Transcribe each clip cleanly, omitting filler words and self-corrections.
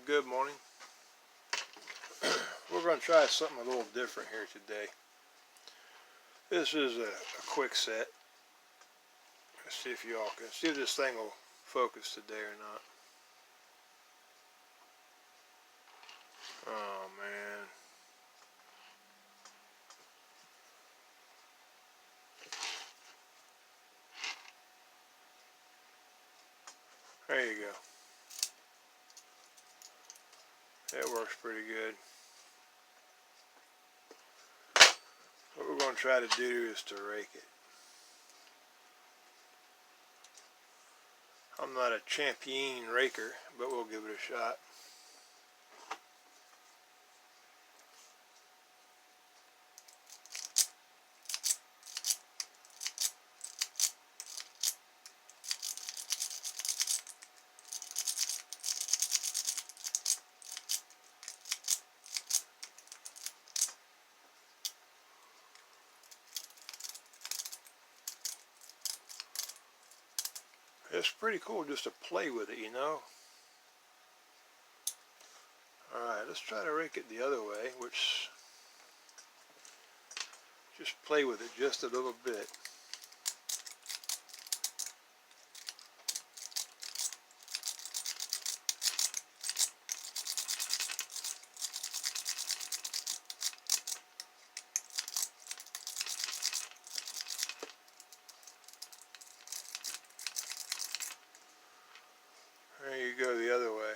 Good morning. We're going to try something a little different here today. This is a kwickset. Let's see if y'all can see if this thing will focus today or not. Oh man. There you go. That works pretty good. What we're going to try to do is to rake it. I'm not a champion raker, but we'll give it a shot. It's pretty cool just to play with it, you know. Alright, let's try to rake it the other way, which just play with it just a little bit. There you go the other way.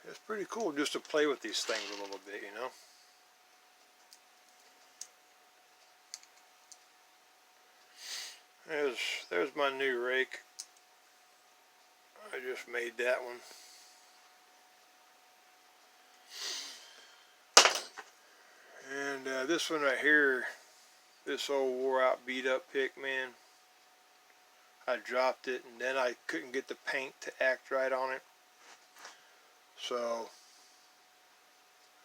It's pretty cool just to play with these things a little bit, you know. There's my new rake. I just made that one. And this one right here, this old wore out beat up pick, man. I dropped it and then I couldn't get the paint to act right on it. So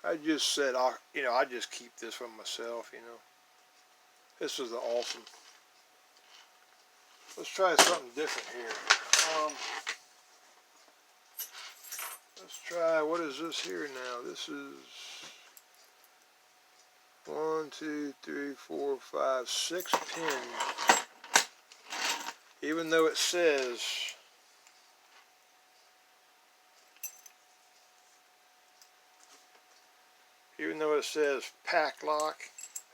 I just said, I just keep this for myself, you know. This is awesome. Let's try something different here. Let's try, what is this here now? This is 1, 2, 3, 4, 5, 6 pins. Even though it says pack lock,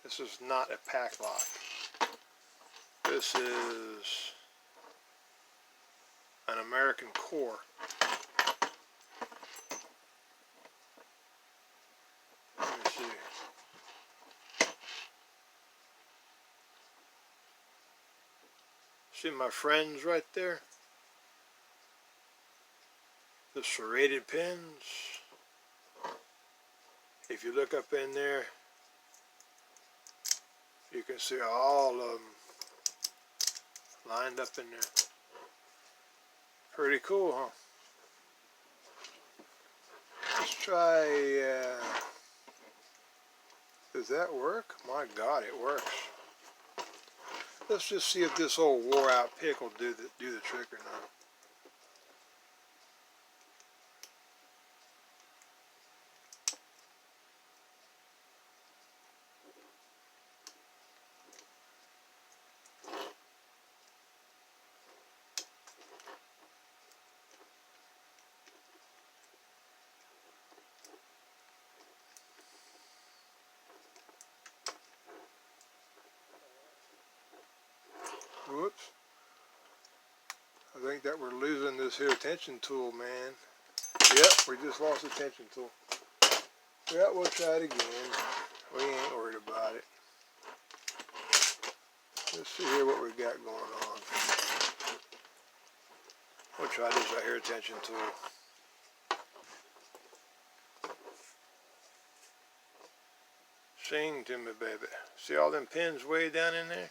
this is not a pack lock. This is an American core. Let me see. See my friends right there? The serrated pins. If you look up in there, you can see all of them lined up in there. Pretty cool, huh? Let's try, does that work? My God, it works. Let's just see if this old wore out pick will do the trick or not. Whoops. I think that we're losing this here tension tool, man. Yep, we just lost the tension tool. Yeah, we'll try it again. We ain't worried about it. Let's see here what we got going on. We'll try this right here, tension tool. Sing to me, baby. See all them pins way down in there?